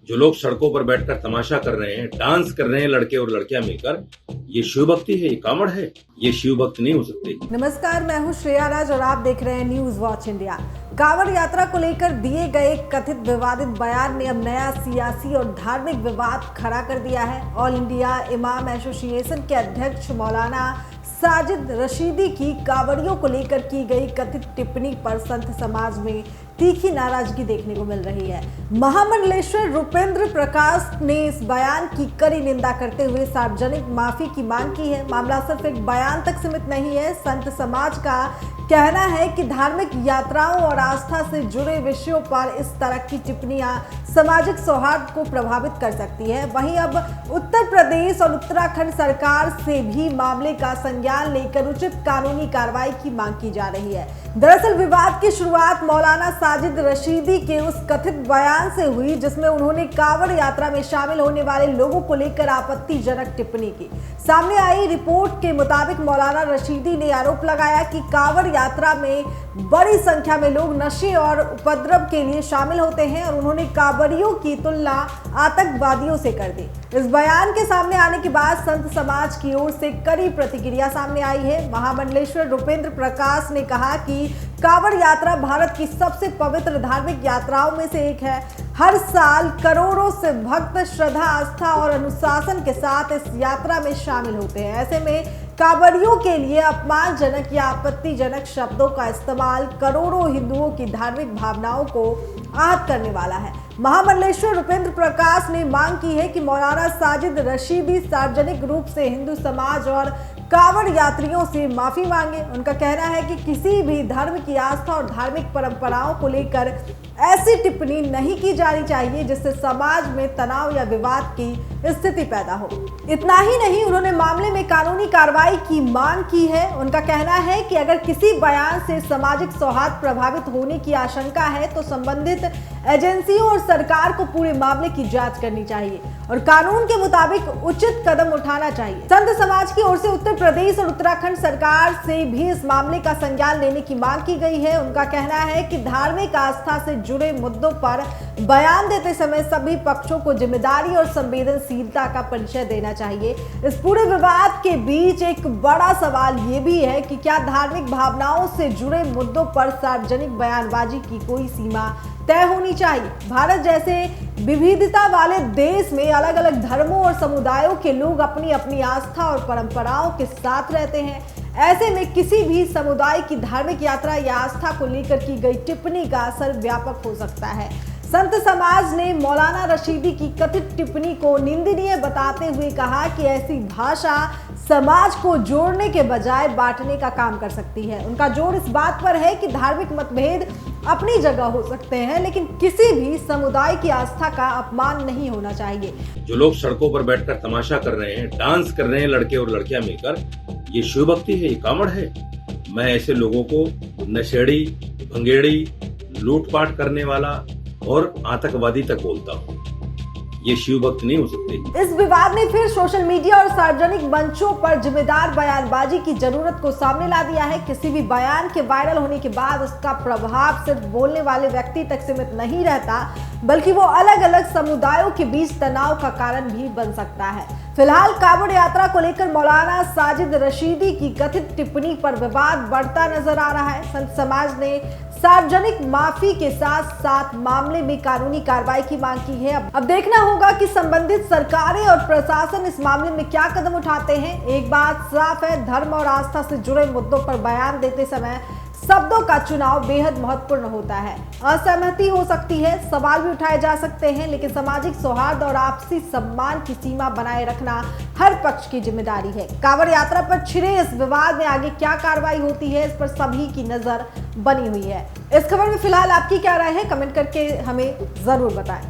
जो लोग सड़कों पर बैठकर तमाशा कर रहे हैं, डांस कर रहे हैं लड़के और लड़कियां मिलकर, ये शिव भक्ति है, ये कांवड़ है, ये शिव भक्ति नहीं हो सकती। नमस्कार, मैं हूं श्रेया राज और आप देख रहे हैं न्यूज वॉच इंडिया। कांवड़ यात्रा को लेकर दिए गए कथित विवादित बयान ने अब नया सियासी और धार्मिक विवाद खड़ा कर दिया है। ऑल इंडिया इमाम एसोसिएशन के अध्यक्ष मौलाना साजिद रशीदी की कांवड़ियों को लेकर की गई कथित टिप्पणी पर संत समाज में तीखी नाराजगी देखने को मिल रही है। महामंडलेश्वर रुपेंद्र प्रकाश ने इस बयान की कड़ी निंदा करते हुए सार्वजनिक माफी की मांग की है। मामला सिर्फ एक बयान तक सीमित नहीं है। संत समाज का कहना है कि धार्मिक यात्राओं और आस्था से जुड़े विषयों पर इस तरह की टिप्पणियां सामाजिक सौहार्द को प्रभावित कर सकती है। वहीं अब उत्तर प्रदेश और उत्तराखंड सरकार से भी मामले का संज्ञान लेकर उचित कानूनी कार्रवाई की मांग की जा रही है। दरअसल विवाद की शुरुआत मौलाना साजिद रशीदी के उस कथित बयान से हुई जिसमें उन्होंने कांवड़ यात्रा में शामिल होने वाले लोगों को लेकर आपत्तिजनक टिप्पणी की। सामने आई रिपोर्ट के मुताबिक मौलाना रशीदी ने आरोप लगाया कि कांवड़ यात्रा में बड़ी संख्या में लोग नशे और उपद्रव के लिए शामिल होते हैं और उन्होंने कांवड़ियों की तुलना आतंकवादियों से कर दी। इस बयान के सामने आने के बाद संत समाज की ओर से कड़ी प्रतिक्रिया सामने आई है। महामंडलेश्वर रुपेंद्र प्रकाश ने कहा कि कांवड़ यात्रा भारत की सबसे पवित्र धार्मिक यात्राओं में से एक है। हर साल करोड़ों से भक्त श्रद्धा, आस्था और अनुशासन के साथ इस यात्रा में शामिल होते हैं। ऐसे में कांवड़ियों के लिए अपमानजनक या आपत्तिजनक शब्दों का इस्तेमाल करोड़ों हिंदुओं की धार्मिक भावनाओं को आहत करने वाला है। महामंडलेश्वर रुपेंद्र प्रकाश ने मांग की है कि मौलाना साजिद रशीदी सार्वजनिक रूप से हिंदू समाज और कांवड़ यात्रियों से माफी मांगे। उनका कहना है कि किसी भी धर्म की आस्था और धार्मिक परंपराओं को लेकर ऐसी टिप्पणी नहीं की जानी चाहिए जिससे समाज में तनाव या विवाद की स्थिति पैदा हो। इतना ही नहीं, उन्होंने मामले में कानूनी कार्रवाई की मांग की है। उनका कहना है कि अगर किसी बयान से सामाजिक सौहार्द प्रभावित होने की आशंका है तो संबंधित एजेंसियों और सरकार को पूरे मामले की जांच करनी चाहिए और कानून के मुताबिक उचित कदम उठाना चाहिए। संत समाज की ओर से उत्तर प्रदेश और उत्तराखंड सरकार से भी इस मामले का संज्ञान लेने की मांग की गई है। उनका कहना है कि धार्मिक आस्था से जुड़े मुद्दों पर बयान देते समय सभी पक्षों को जिम्मेदारी और संवेदनशीलता का परिचय देना चाहिए। इस पूरे विवाद के बीच एक बड़ा सवाल ये भी है कि क्या धार्मिक भावनाओं से जुड़े मुद्दों पर सार्वजनिक बयानबाजी की कोई सीमा तय होनी चाहिए। भारत जैसे विविधता वाले देश में अलग अलग धर्मों और समुदायों के लोग अपनी अपनी आस्था और परंपराओं के साथ रहते हैं। ऐसे में किसी भी समुदाय की धार्मिक यात्रा या आस्था को लेकर की गई टिप्पणी का असर व्यापक हो सकता है। संत समाज ने मौलाना रशीदी की कथित टिप्पणी को निंदनीय बताते हुए कहा कि ऐसी भाषा समाज को जोड़ने के बजाय बांटने का काम कर सकती है। उनका जोर इस बात पर है कि धार्मिक मतभेद अपनी जगह हो सकते हैं, लेकिन किसी भी समुदाय की आस्था का अपमान नहीं होना चाहिए। जो लोग सड़कों पर बैठकर तमाशा कर रहे हैं, डांस कर रहे हैं लड़के और लड़कियां मिलकर, ये शिव भक्ति है, ये कांवड़ है। मैं ऐसे लोगों को नशेड़ी, भंगेड़ी, लूटपाट करने वाला और आतंकवादी तक बोलता हूँ। ये शिव भक्त नहीं हो सकते। इस विवाद ने फिर सोशल मीडिया और सार्वजनिक मंचों पर जिम्मेदार बयानबाजी की जरूरत को सामने ला दिया है। किसी भी बयान के वायरल होने के बाद उसका प्रभाव सिर्फ बोलने वाले व्यक्ति तक सीमित नहीं रहता, बल्कि वो अलग अलग समुदायों के बीच तनाव का कारण भी बन सकता है। फिलहाल कांवड़ यात्रा को लेकर मौलाना साजिद रशीदी की कथित टिप्पणी पर विवाद बढ़ता नजर आ रहा है। संत समाज ने सार्वजनिक माफी के साथ साथ मामले में कानूनी कार्रवाई की मांग की है। अब देखना होगा कि संबंधित सरकारें और प्रशासन इस मामले में क्या कदम उठाते हैं। एक बात साफ है, धर्म और आस्था से जुड़े मुद्दों पर बयान देते समय शब्दों का चुनाव बेहद महत्वपूर्ण होता है। असहमति हो सकती है, सवाल भी उठाए जा सकते हैं, लेकिन सामाजिक सौहार्द और आपसी सम्मान की सीमा बनाए रखना हर पक्ष की जिम्मेदारी है। कांवड़ यात्रा पर छिड़े इस विवाद में आगे क्या कार्रवाई होती है, इस पर सभी की नजर बनी हुई है। इस खबर में फिलहाल आपकी क्या राय है, कमेंट करके हमें जरूर बताएं।